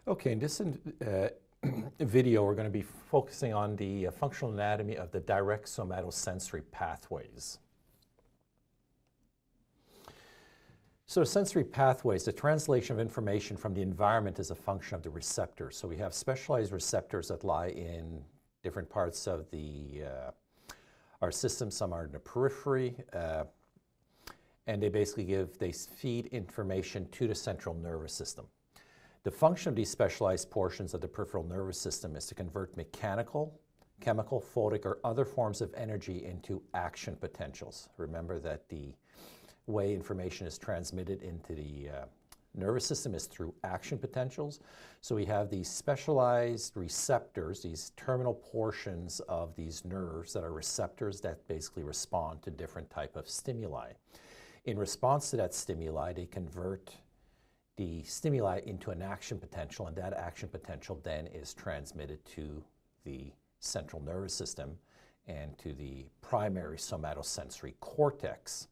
Okay, in this video, we're going to be focusing on the functional anatomy of the direct somatosensory pathways. So sensory pathways, the translation of information from the environment is a function of the receptors. So we have specialized receptors that lie in different parts of our system. Some are in the periphery, and they feed information to the central nervous system. The function of these specialized portions of the peripheral nervous system is to convert mechanical, chemical, photic, or other forms of energy into action potentials. Remember that the way information is transmitted into the nervous system is through action potentials. So we have these specialized receptors, these terminal portions of these nerves that are receptors that basically respond to different type of stimuli. In response to that stimuli, they convert the stimuli into an action potential, and that action potential then is transmitted to the central nervous system and to the primary somatosensory cortex.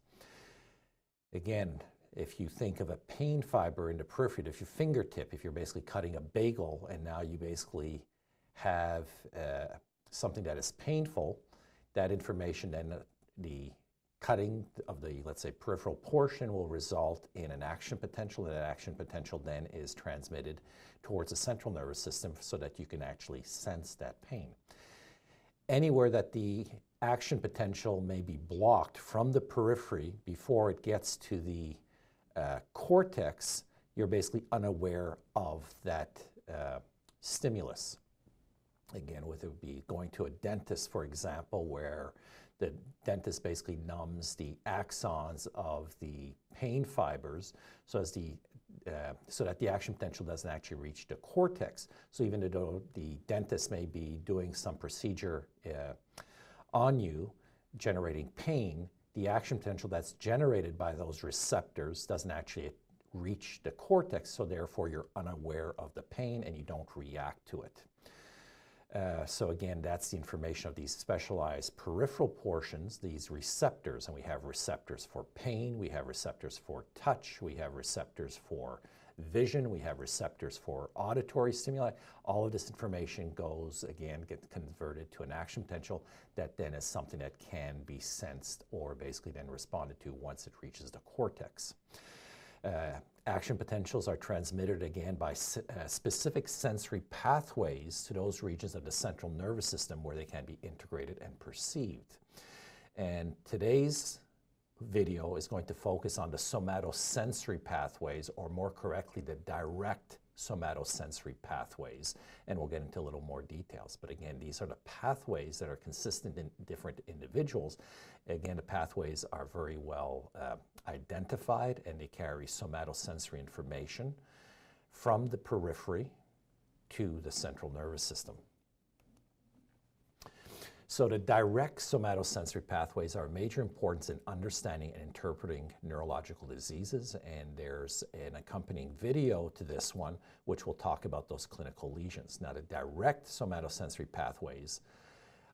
Again, if you think of a pain fiber in the periphery, if your fingertip, if you're basically cutting a bagel and now you basically have something that is painful, that information then the cutting of the, let's say, peripheral portion will result in an action potential, and that action potential then is transmitted towards the central nervous system so that you can actually sense that pain. Anywhere that the action potential may be blocked from the periphery before it gets to the cortex, you're basically unaware of that stimulus. Again, whether it be going to a dentist, for example, where the dentist basically numbs the axons of the pain fibers so that the action potential doesn't actually reach the cortex. So even though the dentist may be doing some procedure on you, generating pain, the action potential that's generated by those receptors doesn't actually reach the cortex, so therefore you're unaware of the pain and you don't react to it. So again, that's the information of these specialized peripheral portions, these receptors, and we have receptors for pain, we have receptors for touch, we have receptors for vision, we have receptors for auditory stimuli. All of this information gets converted to an action potential that then is something that can be sensed or basically then responded to once it reaches the cortex. Action potentials are transmitted again by specific sensory pathways to those regions of the central nervous system where they can be integrated and perceived. And today's video is going to focus on the somatosensory pathways, or more correctly, the direct somatosensory pathways, and we'll get into a little more details. But again, these are the pathways that are consistent in different individuals. Again, the pathways are very well identified, and they carry somatosensory information from the periphery to the central nervous system. So the direct somatosensory pathways are of major importance in understanding and interpreting neurological diseases, and there's an accompanying video to this one which will talk about those clinical lesions. Now, the direct somatosensory pathways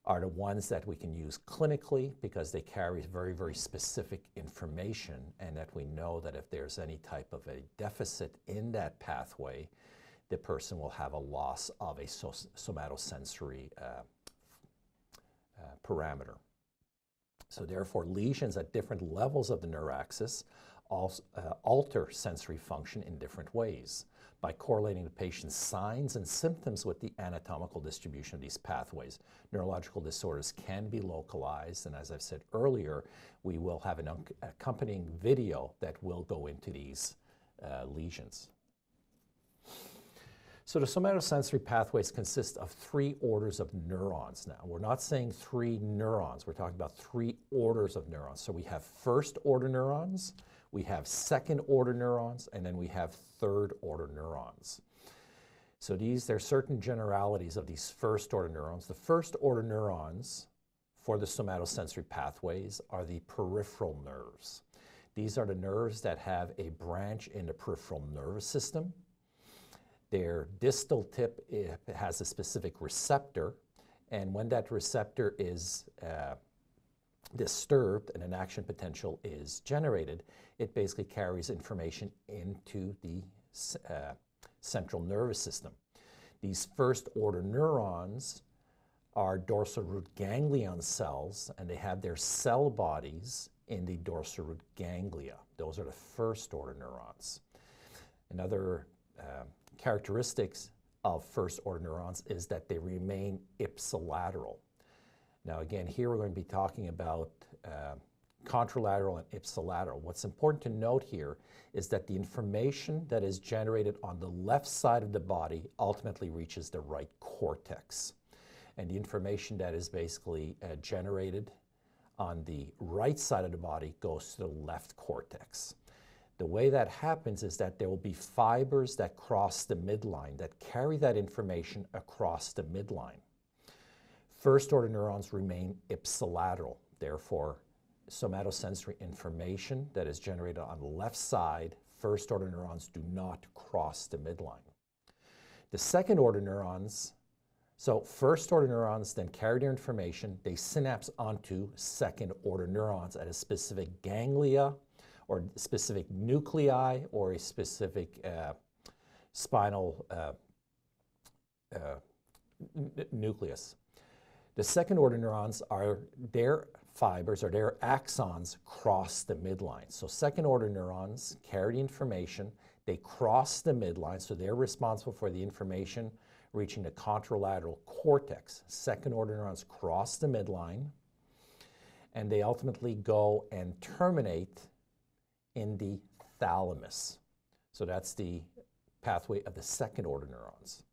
are the ones that we can use clinically because they carry very, very specific information, and that we know that if there's any type of a deficit in that pathway, the person will have a loss of a somatosensory parameter. So therefore, lesions at different levels of the neuroaxis alter sensory function in different ways. By correlating the patient's signs and symptoms with the anatomical distribution of these pathways, neurological disorders can be localized, and as I've said earlier, we will have an accompanying video that will go into these lesions. So the somatosensory pathways consist of 3 orders of neurons now. We're not saying 3 neurons, we're talking about 3 orders of neurons. So we have first order neurons, we have second order neurons, and then we have third order neurons. So there are certain generalities of these first order neurons. The first order neurons for the somatosensory pathways are the peripheral nerves. These are the nerves that have a branch in the peripheral nervous system. Their distal tip has a specific receptor, and when that receptor is disturbed and an action potential is generated, it basically carries information into the central nervous system. These first order neurons are dorsal root ganglion cells, and they have their cell bodies in the dorsal root ganglia. Those are the first order neurons. Another characteristics of first order neurons is that they remain ipsilateral. Now again, here we're going to be talking about contralateral and ipsilateral. What's important to note here is that the information that is generated on the left side of the body ultimately reaches the right cortex. And the information that is basically generated on the right side of the body goes to the left cortex. The way that happens is that there will be fibers that cross the midline that carry that information across the midline. First order neurons remain ipsilateral. Therefore, somatosensory information that is generated on the left side, first order neurons do not cross the midline. The second order neurons, so first order neurons then carry their information, they synapse onto second order neurons at a specific ganglia or specific nuclei or a specific spinal nucleus. The second order neurons are their fibers or their axons cross the midline. So second order neurons carry the information, they cross the midline, so they're responsible for the information reaching the contralateral cortex. Second order neurons cross the midline, and they ultimately go and terminate in the thalamus. So that's the pathway of the second order neurons.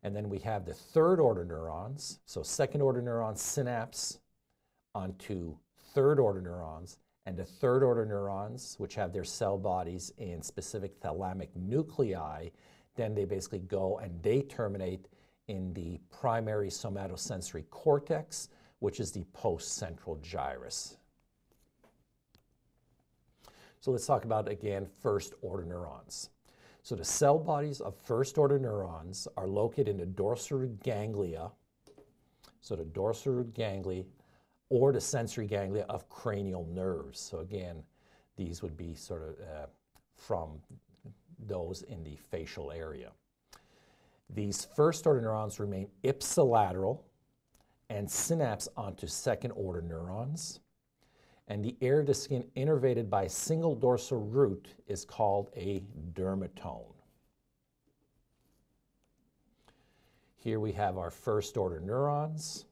And then we have the third order neurons. So second order neurons synapse onto third order neurons, and the third order neurons, which have their cell bodies in specific thalamic nuclei, then they basically go and they terminate in the primary somatosensory cortex, which is the postcentral gyrus. So let's talk about, again, first order neurons. So the cell bodies of first order neurons are located in the dorsal root ganglia, so the dorsal root ganglia, or the sensory ganglia of cranial nerves. So again, these would be sort of from those in the facial area. These first order neurons remain ipsilateral and synapse onto second order neurons. And the area of the skin innervated by a single dorsal root is called a dermatome. Here we have our first order neurons.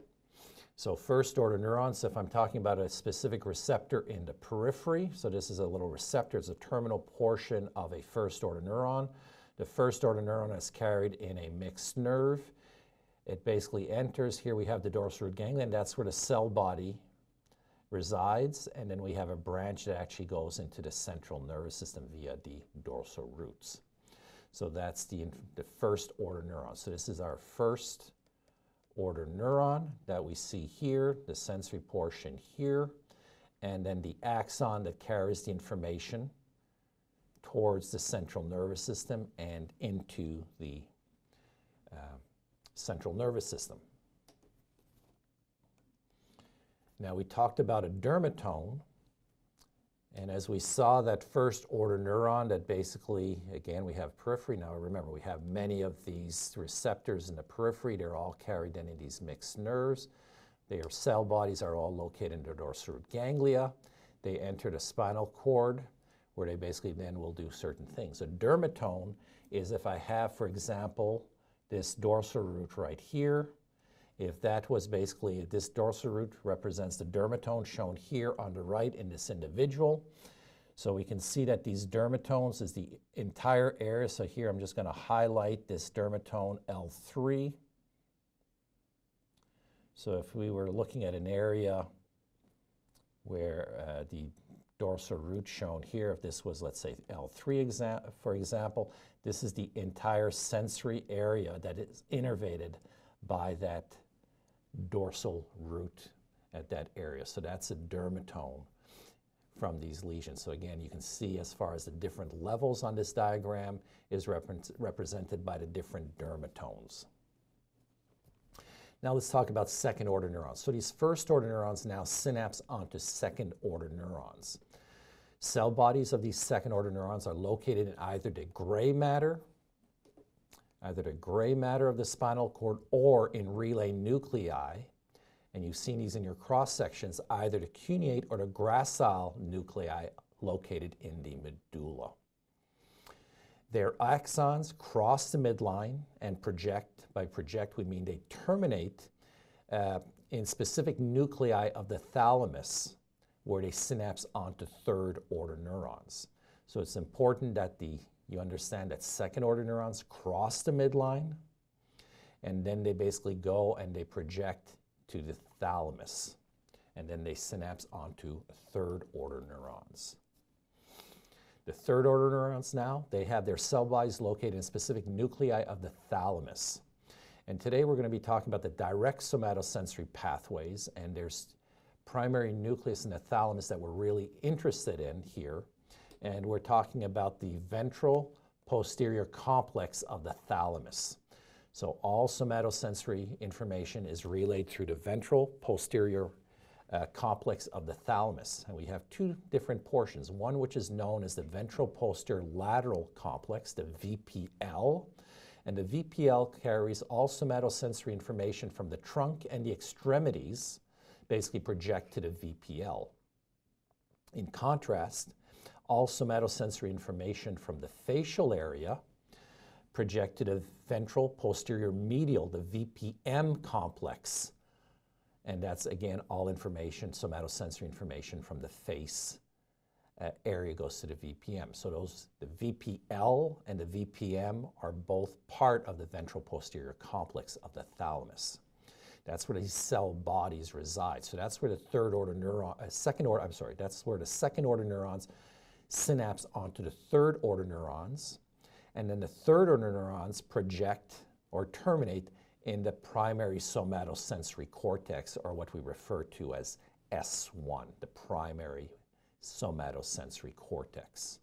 So first order neurons, if I'm talking about a specific receptor in the periphery, so this is a little receptor, it's a terminal portion of a first order neuron. The first order neuron is carried in a mixed nerve. It basically enters, here we have the dorsal root ganglion, that's where the cell body resides, and then we have a branch that actually goes into the central nervous system via the dorsal roots. So that's the first order neuron. So this is our first order neuron that we see here, the sensory portion here, and then the axon that carries the information towards the central nervous system and into the central nervous system. Now we talked about a dermatome, and as we saw that first order neuron that basically, again, we have periphery. Now remember, we have many of these receptors in the periphery. They're all carried in these mixed nerves. Their cell bodies are all located in the dorsal root ganglia. They enter the spinal cord, where they basically then will do certain things. A dermatome is if I have, for example, this dorsal root right here. If that was basically, this dorsal root represents the dermatome shown here on the right in this individual. So we can see that these dermatomes is the entire area. So here I'm just going to highlight this dermatome L3. So if we were looking at an area where the dorsal root shown here, if this was, let's say, L3 for example, this is the entire sensory area that is innervated by that dorsal root at that area. So that's a dermatome from these lesions. So again, you can see as far as the different levels on this diagram is represented by the different dermatomes. Now let's talk about second order neurons. So these first order neurons now synapse onto second order neurons. Cell bodies of these second order neurons are located in either the gray matter either the gray matter of the spinal cord or in relay nuclei. And you've seen these in your cross sections, either the cuneate or the gracile nuclei located in the medulla. Their axons cross the midline and project. By project, we mean they terminate in specific nuclei of the thalamus, where they synapse onto third-order neurons. So it's important that you understand that second-order neurons cross the midline, and then they basically go and they project to the thalamus, and then they synapse onto third-order neurons. The third-order neurons now, they have their cell bodies located in specific nuclei of the thalamus. And today we're going to be talking about the direct somatosensory pathways, and there's primary nucleus in the thalamus that we're really interested in here. And we're talking about the ventral posterior complex of the thalamus. So all somatosensory information is relayed through the ventral posterior complex of the thalamus. And we have two different portions, one which is known as the ventral posterior lateral complex, the VPL. And the VPL carries all somatosensory information from the trunk and the extremities, basically project to the VPL. In contrast, all somatosensory information from the facial area project to the ventral posterior medial, the VPM complex. And that's, again, all information, somatosensory information from the face area goes to the VPM. So the VPL and the VPM are both part of the ventral posterior complex of the thalamus. That's where these cell bodies reside. So that's where the third-order neuron, that's where the second-order neurons synapse onto the third-order neurons, and then the third-order neurons project or terminate in the primary somatosensory cortex, or what we refer to as S1, the primary somatosensory cortex.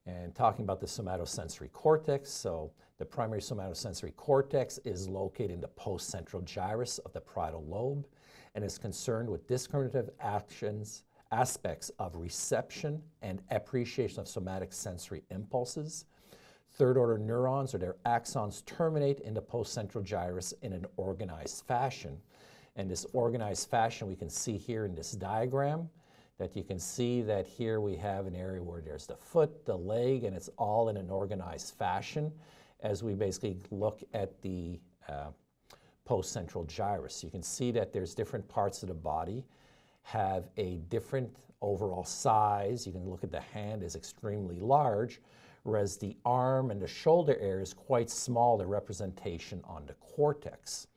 And talking about the somatosensory cortex, so the primary somatosensory cortex is located in the postcentral gyrus of the parietal lobe and is concerned with discriminative aspects of reception and appreciation of somatic sensory impulses. Third-order neurons or their axons terminate in the postcentral gyrus in an organized fashion. And this organized fashion we can see here in this diagram, that you can see that here we have an area where there's the foot, the leg, and it's all in an organized fashion as we basically look at the postcentral gyrus. You can see that there's different parts of the body have a different overall size. You can look at the hand is extremely large, whereas the arm and the shoulder area is quite small, the representation on the cortex.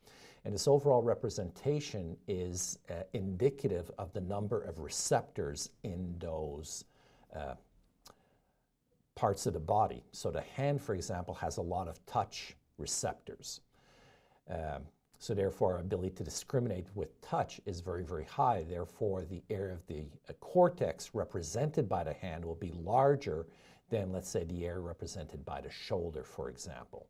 And this overall representation is indicative of the number of receptors in those parts of the body. So the hand, for example, has a lot of touch receptors. So therefore, our ability to discriminate with touch is very, very high. Therefore, the area of the cortex represented by the hand will be larger than, let's say, the area represented by the shoulder, for example.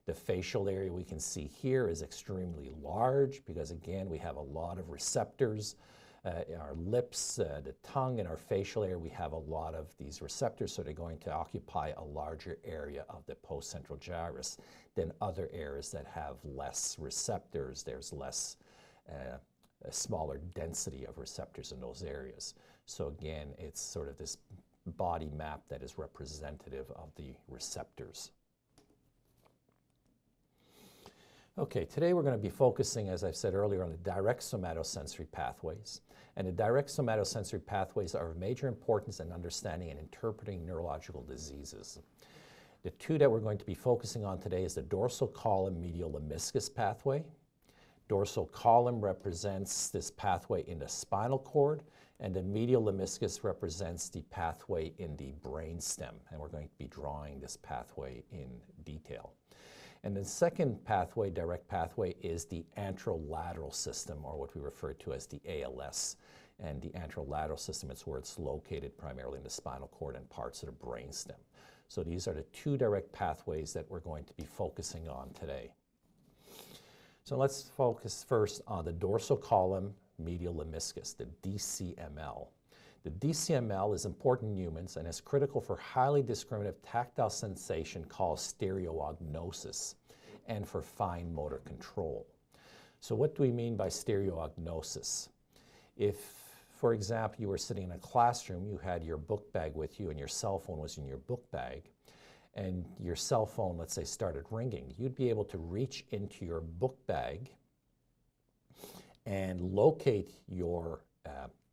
The facial area we can see here is extremely large because, again, we have a lot of receptors. In our lips, the tongue, and our facial area, we have a lot of these receptors, so they're going to occupy a larger area of the postcentral gyrus than other areas that have less receptors. There's less, a smaller density of receptors in those areas. So again, it's sort of this body map that is representative of the receptors. Okay, today we're going to be focusing, as I've said earlier, on the direct somatosensory pathways. And the direct somatosensory pathways are of major importance in understanding and interpreting neurological diseases. The two that we're going to be focusing on today is the dorsal column medial lemniscus pathway. Dorsal column represents this pathway in the spinal cord, and the medial lemniscus represents the pathway in the brainstem. And we're going to be drawing this pathway in detail. And the second pathway, direct pathway, is the anterolateral system, or what we refer to as the ALS. And the anterolateral system is where it's located primarily in the spinal cord and parts of the brainstem. So these are the two direct pathways that we're going to be focusing on today. So let's focus first on the dorsal column medial lemniscus, the DCML. The DCML is important in humans and is critical for highly discriminative tactile sensation called stereognosis and for fine motor control. So what do we mean by stereognosis? If, for example, you were sitting in a classroom, you had your book bag with you and your cell phone was in your book bag, and your cell phone, let's say, started ringing, you'd be able to reach into your book bag and locate your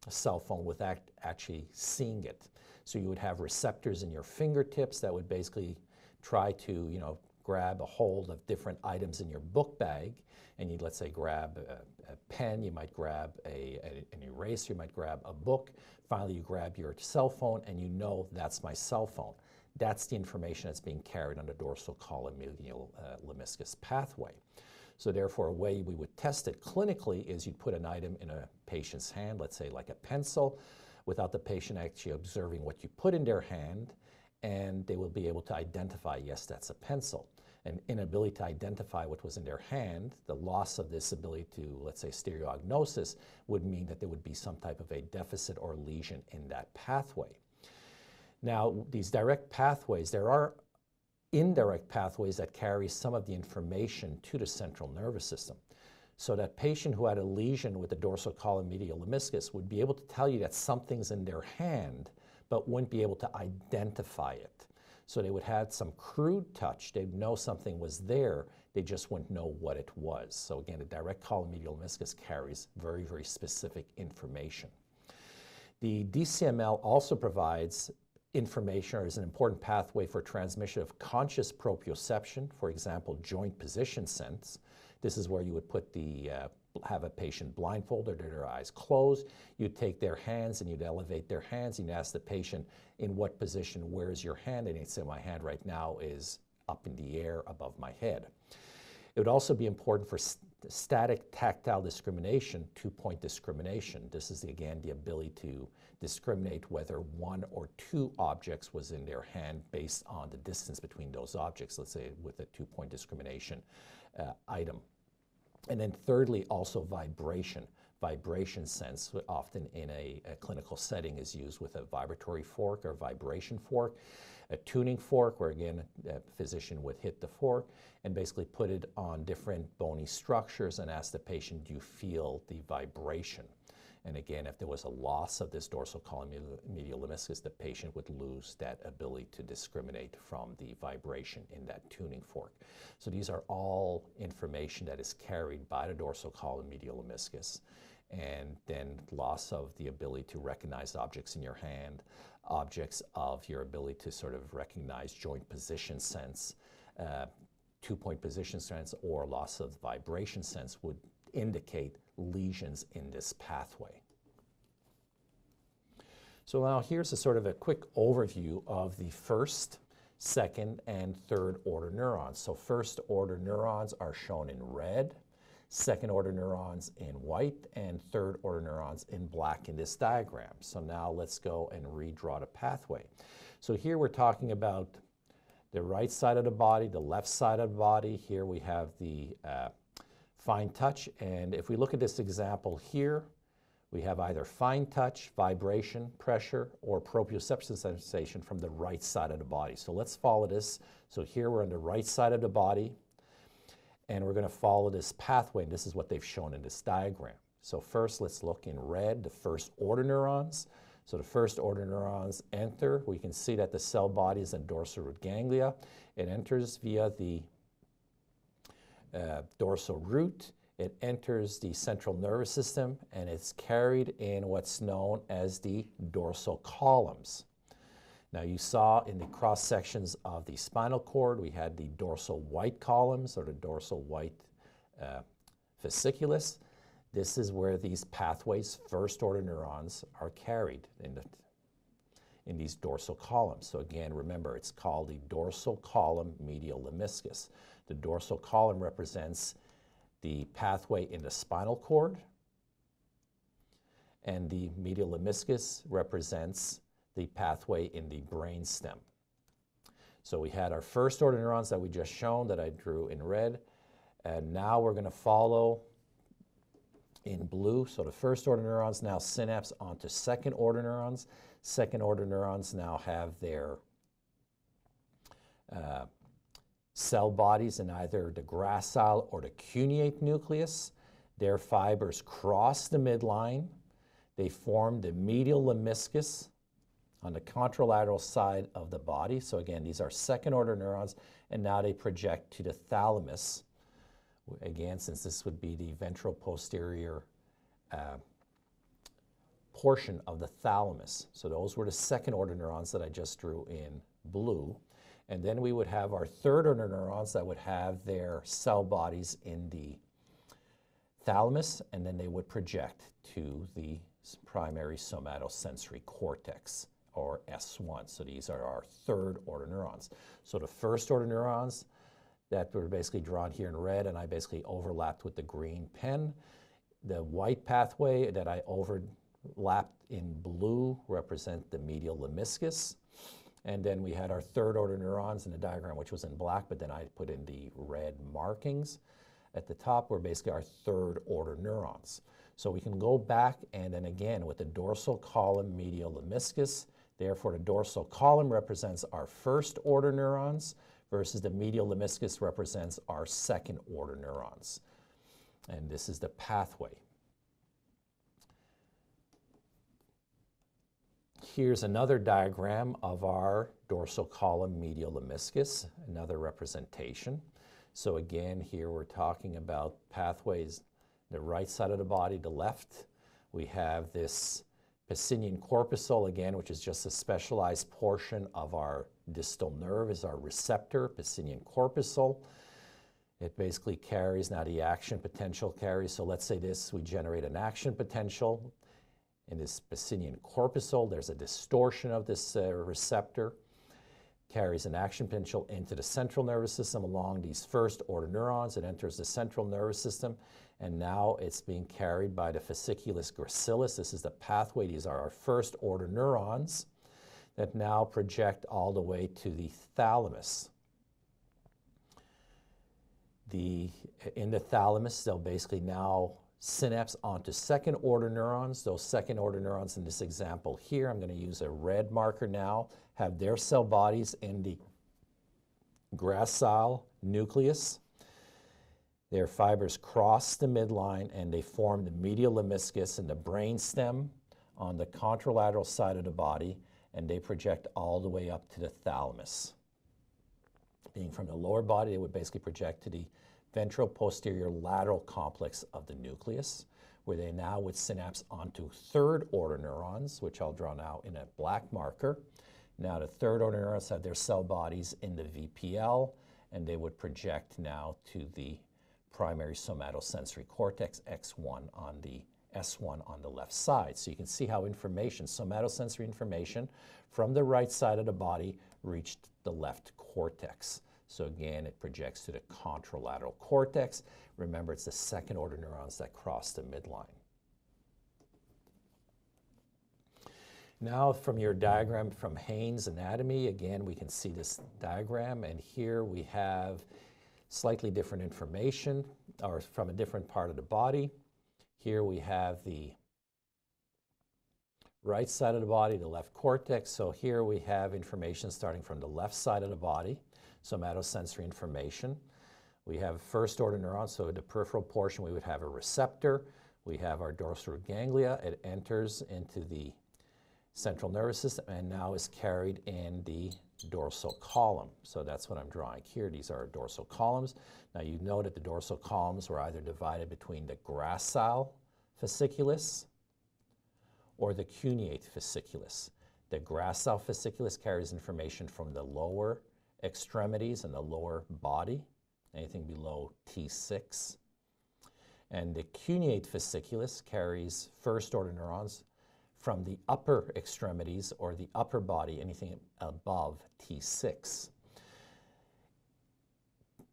cell phone without actually seeing it. So you would have receptors in your fingertips that would basically try to, grab a hold of different items in your book bag, and you'd, let's say, grab a pen, you might grab an eraser, you might grab a book, finally you grab your cell phone and you know that's my cell phone. That's the information that's being carried on the dorsal column medial lemniscus pathway. So therefore, a way we would test it clinically is you'd put an item in a patient's hand, let's say like a pencil, without the patient actually observing what you put in their hand, and they will be able to identify, yes, that's a pencil. An inability to identify what was in their hand, the loss of this ability to, let's say, stereognosis, would mean that there would be some type of a deficit or lesion in that pathway. Now, these direct pathways, there are indirect pathways that carry some of the information to the central nervous system. So that patient who had a lesion with the dorsal column medial lemniscus would be able to tell you that something's in their hand, but wouldn't be able to identify it. So they would have some crude touch, they'd know something was there, they just wouldn't know what it was. So again, the direct column medial lemniscus carries very, very specific information. The DCML also provides information, or is an important pathway for transmission of conscious proprioception, for example, joint position sense. This is where you would put have a patient blindfolded or their eyes closed. You'd take their hands and you'd elevate their hands and you'd ask the patient, in what position, where is your hand? And they'd say, my hand right now is up in the air above my head. It would also be important for static tactile discrimination, 2-point discrimination. This is, again, the ability to discriminate whether one or two objects was in their hand based on the distance between those objects, let's say with a 2-point discrimination item. And then thirdly, also vibration. Vibration sense, often in a clinical setting, is used with a vibratory fork or vibration fork. A tuning fork, where again, a physician would hit the fork and basically put it on different bony structures and ask the patient, do you feel the vibration? And again, if there was a loss of this dorsal column medial lemniscus, the patient would lose that ability to discriminate from the vibration in that tuning fork. So these are all information that is carried by the dorsal column medial lemniscus. And then loss of the ability to recognize objects in your hand, objects of your ability to sort of recognize joint position sense, 2-point position sense, or loss of vibration sense would indicate lesions in this pathway. So now here's a sort of a quick overview of the first, second, and third order neurons. So first order neurons are shown in red, second order neurons in white, and third order neurons in black in this diagram. So now let's go and redraw the pathway. So here we're talking about the right side of the body, the left side of the body. Here we have the fine touch, and if we look at this example here, we have either fine touch, vibration, pressure, or proprioception sensation from the right side of the body. So let's follow this. So here we're on the right side of the body, and we're going to follow this pathway, and this is what they've shown in this diagram. So first, let's look in red, the first order neurons. So the first order neurons enter. We can see that the cell body is in dorsal root ganglia. It enters via the dorsal root. It enters the central nervous system, and it's carried in what's known as the dorsal columns. Now you saw in the cross sections of the spinal cord, we had the dorsal white columns, or the dorsal white fasciculus. This is where these pathways, first order neurons, are carried in these dorsal columns. So again, remember, it's called the dorsal column medial lemniscus. The dorsal column represents the pathway in the spinal cord, and the medial lemniscus represents the pathway in the brain stem. So we had our first order neurons that we just shown, that I drew in red, and now we're going to follow in blue. So the first order neurons now synapse onto second order neurons. Second order neurons now have their cell bodies in either the gracile or the cuneate nucleus. Their fibers cross the midline. They form the medial lemniscus on the contralateral side of the body. So again, these are second order neurons, and now they project to the thalamus. Again, since this would be the ventral posterior portion of the thalamus. So those were the second order neurons that I just drew in blue. And then we would have our third order neurons that would have their cell bodies in the thalamus, and then they would project to the primary somatosensory cortex, or S1. So these are our third order neurons. So the first order neurons that were basically drawn here in red, and I basically overlapped with the green pen. The white pathway that I overlapped in blue represent the medial lemniscus. And then we had our third order neurons in the diagram, which was in black, but then I put in the red markings. At the top were basically our third order neurons. So we can go back and then again with the dorsal column medial lemniscus. Therefore, the dorsal column represents our first order neurons versus the medial lemniscus represents our second order neurons. And this is the pathway. Here's another diagram of our dorsal column medial lemniscus, another representation. So again, here we're talking about pathways, the right side of the body, the left. We have this Pacinian corpuscle, again, which is just a specialized portion of our distal nerve, is our receptor, Pacinian corpuscle. It basically carries, now the action potential carries, so let's say this, we generate an action potential. In this Pacinian corpuscle, there's a distortion of this receptor, carries an action potential into the central nervous system along these first order neurons. It enters the central nervous system, and now it's being carried by the fasciculus gracilis. This is the pathway. These are our first order neurons that now project all the way to the thalamus. In the thalamus, they'll basically now synapse onto second order neurons. Those second order neurons in this example here, I'm going to use a red marker now, have their cell bodies in the gracile nucleus. Their fibers cross the midline and they form the medial lemniscus and the brainstem on the contralateral side of the body, and they project all the way up to the thalamus. Being from the lower body, they would basically project to the ventral posterior lateral complex of the nucleus, where they now would synapse onto third order neurons, which I'll draw now in a black marker. Now the third order neurons have their cell bodies in the VPL, and they would project now to the primary somatosensory cortex, X1 on the S1 on the left side. So you can see how information, somatosensory information from the right side of the body reached the left cortex. So again, it projects to the contralateral cortex. Remember, it's the second order neurons that cross the midline. Now from your diagram from Haynes' anatomy, again, we can see this diagram, and here we have slightly different information, or from a different part of the body. Here we have the right side of the body, the left cortex. So here we have information starting from the left side of the body, somatosensory information. We have first order neurons, so the peripheral portion we would have a receptor. We have our dorsal ganglia. It enters into the central nervous system and now is carried in the dorsal column. So that's what I'm drawing here. These are our dorsal columns. Now you know that the dorsal columns were either divided between the gracile fasciculus or the cuneate fasciculus. The gracile fasciculus carries information from the lower extremities and the lower body, anything below T6. And the cuneate fasciculus carries first order neurons from the upper extremities or the upper body, anything above T6.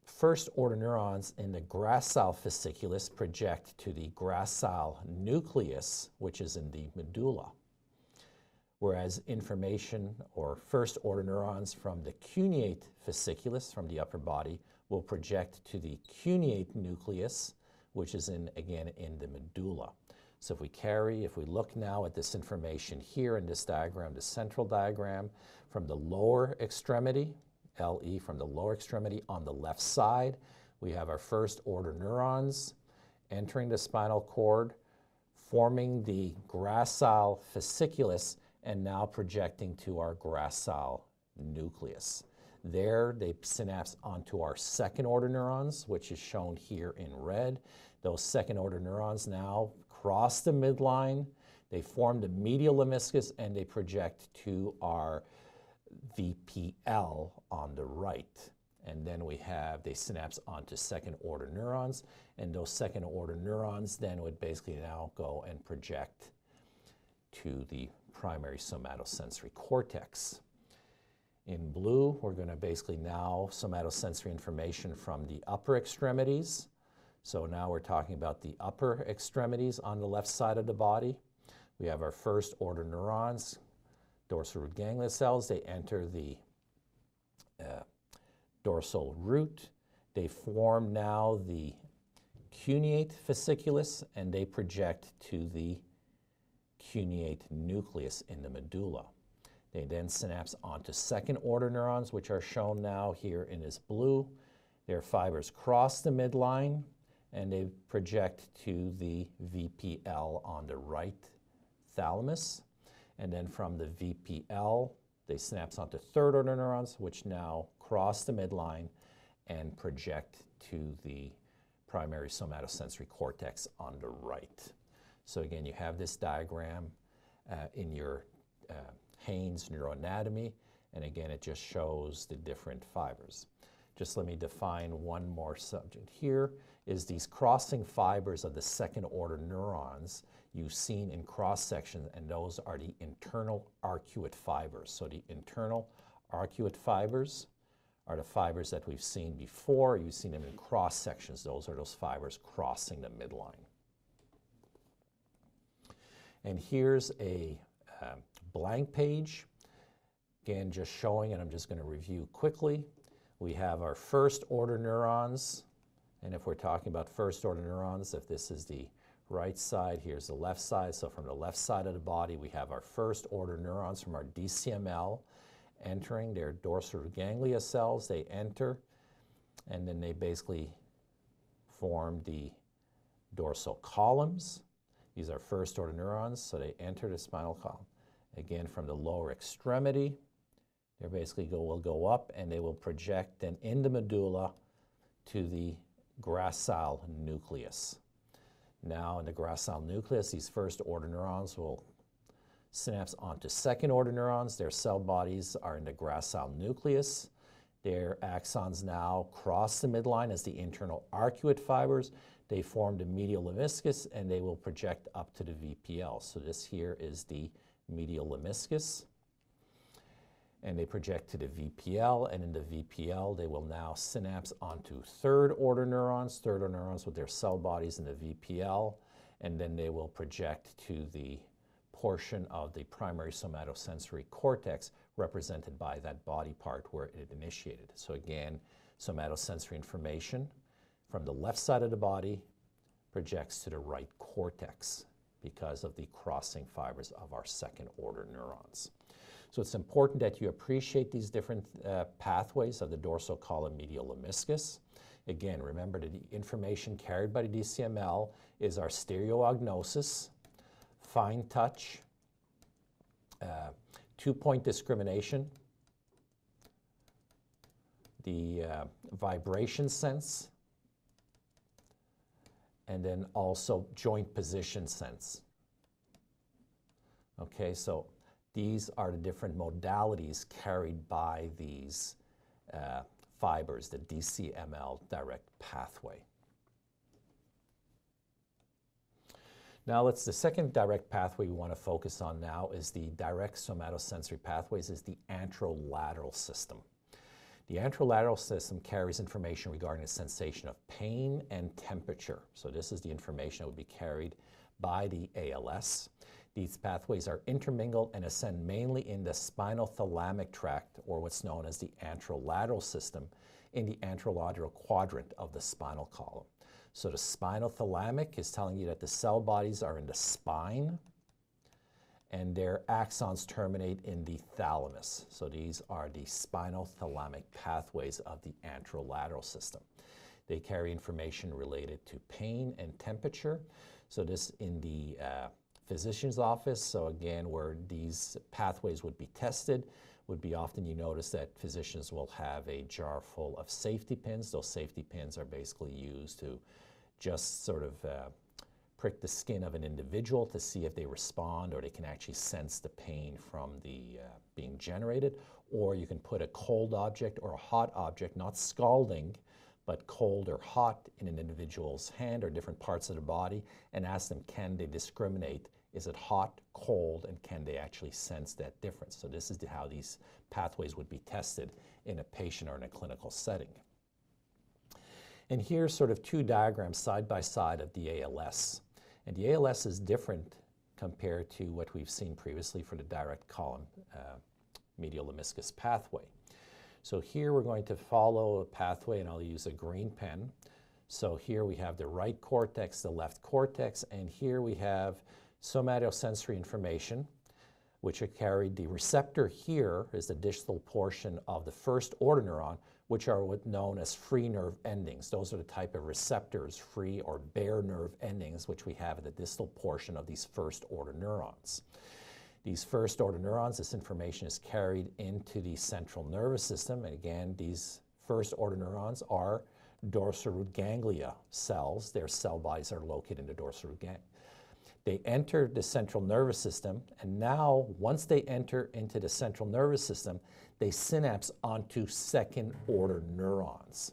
First order neurons in the gracile fasciculus project to the gracile nucleus, which is in the medulla, whereas information or first order neurons from the cuneate fasciculus from the upper body will project to the cuneate nucleus, which is again in the medulla. So if we look now at this information here in this diagram, the central diagram, from the lower extremity, LE, from the lower extremity on the left side, we have our first order neurons entering the spinal cord, forming the gracile fasciculus, and now projecting to our gracile nucleus. There, they synapse onto our second order neurons, which is shown here in red. Those second order neurons now cross the midline, they form the medial lemniscus, and they project to our VPL on the right. And then they synapse onto second order neurons, and those second order neurons then would basically now go and project to the primary somatosensory cortex. In blue, we're going to basically now somatosensory information from the upper extremities. So now we're talking about the upper extremities on the left side of the body. We have our first order neurons, dorsal root ganglion cells. They enter the dorsal root. They form now the cuneate fasciculus, and they project to the cuneate nucleus in the medulla. They then synapse onto second order neurons, which are shown now here in this blue. Their fibers cross the midline, and they project to the VPL on the right thalamus. And then from the VPL, they synapse onto third order neurons, which now cross the midline and project to the primary somatosensory cortex on the right. So again, you have this diagram in your Haynes neuroanatomy, and again, it just shows the different fibers. Just let me define one more subject here, is these crossing fibers of the second order neurons you've seen in cross sections, and those are the internal arcuate fibers. So the internal arcuate fibers are the fibers that we've seen before. You've seen them in cross sections. Those are those fibers crossing the midline. And here's a blank page, again just showing, and I'm just going to review quickly. We have our first order neurons, and if we're talking about first order neurons, if this is the right side, here's the left side. So from the left side of the body, we have our first order neurons from our DCML entering their dorsal ganglia cells. They enter, and then they basically form the dorsal columns. These are first order neurons, so they enter the spinal column. Again, from the lower extremity, they basically will go up, and they will project then in the medulla to the gracile nucleus. Now in the gracile nucleus, these first order neurons will synapse onto second order neurons. Their cell bodies are in the gracile nucleus. Their axons now cross the midline as the internal arcuate fibers. They form the medial lemniscus, and they will project up to the VPL. So this here is the medial lemniscus, and they project to the VPL, and in the VPL they will now synapse onto third order neurons with their cell bodies in the VPL, and then they will project to the portion of the primary somatosensory cortex represented by that body part where it initiated. So again, somatosensory information from the left side of the body projects to the right cortex because of the crossing fibers of our second order neurons. So it's important that you appreciate these different pathways of the dorsal column medial lemniscus. Again, remember that the information carried by the DCML is our stereoagnosis, fine touch, two-point discrimination, the vibration sense, and then also joint position sense. Okay, so these are the different modalities carried by these fibers, the DCML direct pathway. Now the second direct pathway we want to focus on now is the direct somatosensory pathways, is the anterolateral system. The anterolateral system carries information regarding the sensation of pain and temperature. So this is the information that would be carried by the ALS. These pathways are intermingled and ascend mainly in the spinothalamic tract, or what's known as the anterolateral system, in the anterolateral quadrant of the spinal column. So the spinothalamic is telling you that the cell bodies are in the spine, and their axons terminate in the thalamus. So these are the spinothalamic pathways of the anterolateral system. They carry information related to pain and temperature. So this in the physician's office. So again, where these pathways would be tested would be often you notice that physicians will have a jar full of safety pins. Those safety pins are basically used to just sort of prick the skin of an individual to see if they respond or they can actually sense the pain from the being generated. Or you can put a cold object or a hot object, not scalding, but cold or hot in an individual's hand or different parts of the body, and ask them, can they discriminate? Is it hot, cold, and can they actually sense that difference? So this is how these pathways would be tested in a patient or in a clinical setting. And here's sort of two diagrams side by side of the ALS. And the ALS is different compared to what we've seen previously for the direct column medial lemniscus pathway. So here we're going to follow a pathway, and I'll use a green pen. So here we have the right cortex, the left cortex, and here we have somatosensory information, which are carried. The receptor here is the distal portion of the first order neuron, which are what known as free nerve endings. Those are the type of receptors, free or bare nerve endings, which we have at the distal portion of these first order neurons. These first order neurons, this information is carried into the central nervous system. And again, these first order neurons are dorsal root ganglia cells. Their cell bodies are located in the dorsal root ganglia. They enter the central nervous system, and now once they enter into the central nervous system, they synapse onto second order neurons.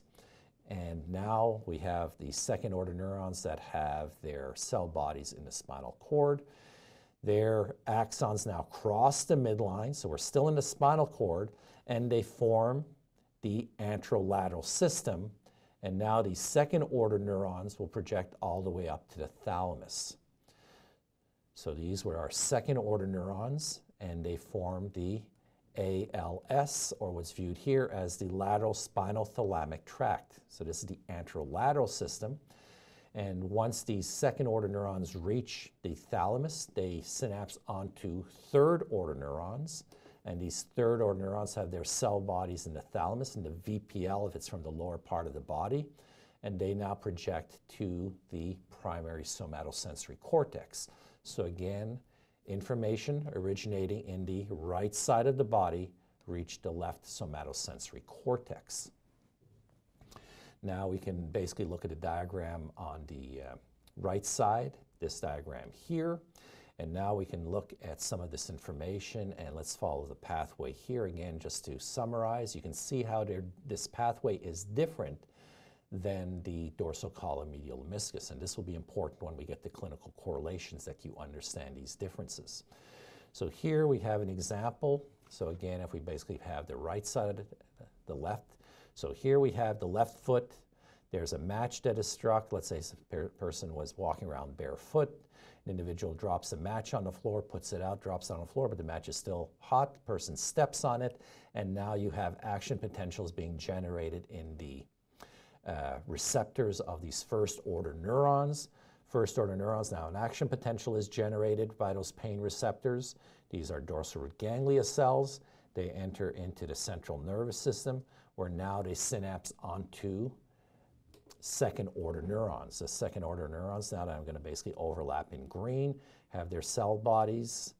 And now we have the second order neurons that have their cell bodies in the spinal cord. Their axons now cross the midline, so we're still in the spinal cord, and they form the anterolateral system. And now these second order neurons will project all the way up to the thalamus. So these were our second order neurons, and they form the ALS, or what's viewed here as the lateral spinal thalamic tract. So this is the anterolateral system. And once these second order neurons reach the thalamus, they synapse onto third order neurons. And these third order neurons have their cell bodies in the thalamus and the VPL if it's from the lower part of the body. And they now project to the primary somatosensory cortex. So again, information originating in the right side of the body reach the left somatosensory cortex. Now we can basically look at a diagram on the right side, this diagram here, and now we can look at some of this information, and let's follow the pathway here again just to summarize. You can see how this pathway is different than the dorsal column medial lemniscus, and this will be important when we get to clinical correlations that you understand these differences. So here we have an example. So again, if we basically have the right side of the left, so here we have the left foot. There's a match that is struck. Let's say a person was walking around barefoot. An individual drops a match on the floor, puts it out, drops it on the floor, but the match is still hot. The person steps on it, and now you have action potentials being generated in the receptors of these first order neurons. First order neurons, now an action potential is generated by those pain receptors. These are dorsal root ganglia cells. They enter into the central nervous system, where now they synapse onto second order neurons. The second order neurons, now that I'm going to basically overlap in green, have their cell bodies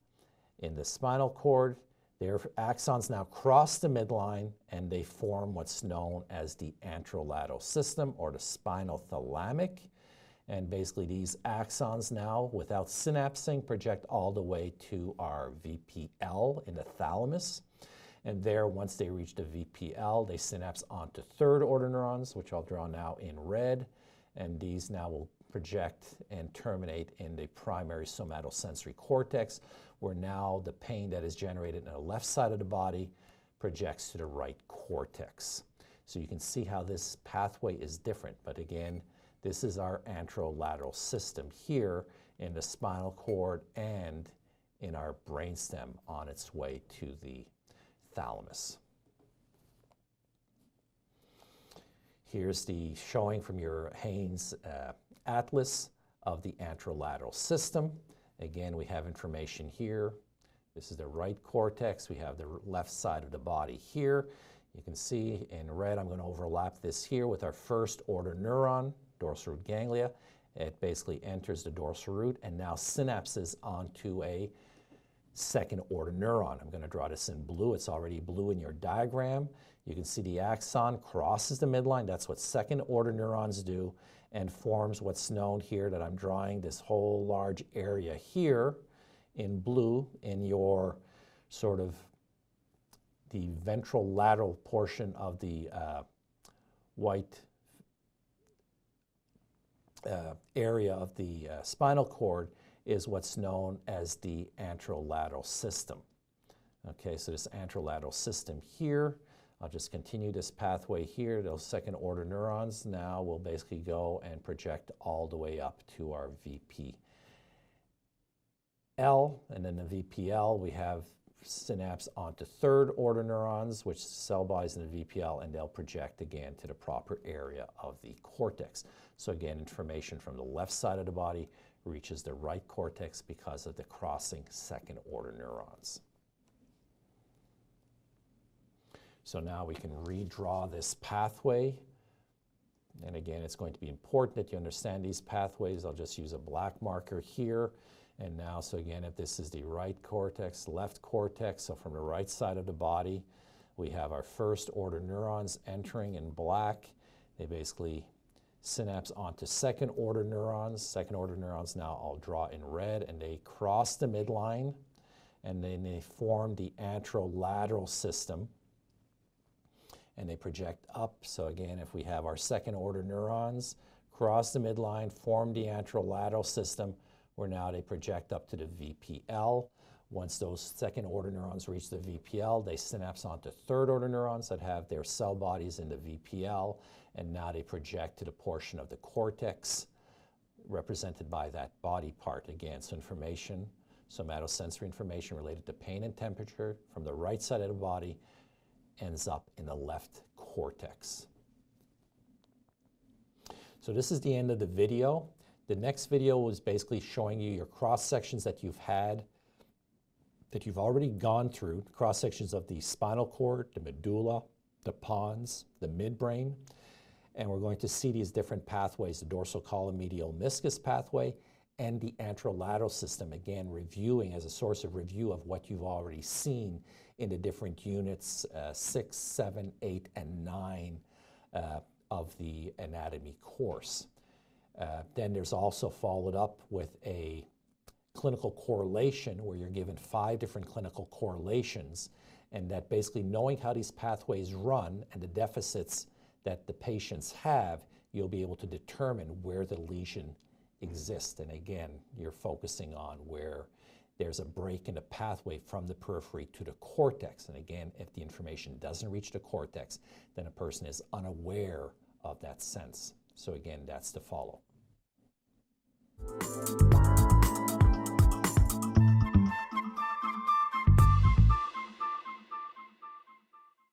in the spinal cord. Their axons now cross the midline, and they form what's known as the anterolateral system, or the spinothalamic. And basically these axons now, without synapsing, project all the way to our VPL in the thalamus. And there, once they reach the VPL, they synapse onto third order neurons, which I'll draw now in red. And these now will project and terminate in the primary somatosensory cortex, where now the pain that is generated in the left side of the body projects to the right cortex. So you can see how this pathway is different. But again, this is our anterolateral system here in the spinal cord and in our brainstem on its way to the thalamus. Here's the showing from your Haynes atlas of the anterolateral system. Again, we have information here. This is the right cortex. We have the left side of the body here. You can see in red, I'm going to overlap this here with our first order neuron, dorsal root ganglia. It basically enters the dorsal root and now synapses onto a second order neuron. I'm going to draw this in blue. It's already blue in your diagram. You can see the axon crosses the midline. That's what second order neurons do, and forms what's known here that I'm drawing this whole large area here in blue in your sort of the ventrolateral portion of the white area of the spinal cord is what's known as the anterolateral system. Okay, so this anterolateral system here, I'll just continue this pathway here. Those second order neurons now will basically go and project all the way up to our VPL, and then the VPL we have synapse onto third order neurons, which cell bodies in the VPL, and they'll project again to the proper area of the cortex. So again, information from the left side of the body reaches the right cortex because of the crossing second order neurons. So now we can redraw this pathway. And again, it's going to be important that you understand these pathways. I'll just use a black marker here. And now, so again, if this is the right cortex, left cortex, so from the right side of the body, we have our first order neurons entering in black. They basically synapse onto second order neurons. Second order neurons now I'll draw in red, and they cross the midline, and then they form the anterolateral system, and they project up. So again, if we have our second order neurons cross the midline, form the anterolateral system, where now they project up to the VPL. Once those second order neurons reach the VPL, they synapse onto third order neurons that have their cell bodies in the VPL, and now they project to the portion of the cortex represented by that body part. Again, so information, somatosensory information related to pain and temperature from the right side of the body ends up in the left cortex. So this is the end of the video. The next video was basically showing you your cross sections that you've had, that you've already gone through, cross sections of the spinal cord, the medulla, the pons, the midbrain. And we're going to see these different pathways, the dorsal column medial meniscus pathway and the anterolateral system, again, reviewing as a source of review of what you've already seen in the different units 6, 7, 8, and 9 of the anatomy course. Then there's also followed up with a clinical correlation where you're given 5 different clinical correlations, and that basically knowing how these pathways run and the deficits that the patients have, you'll be able to determine where the lesion exists. And again, you're focusing on where there's a break in the pathway from the periphery to the cortex. And again, if the information doesn't reach the cortex, then a person is unaware of that sense. So again, that's to follow.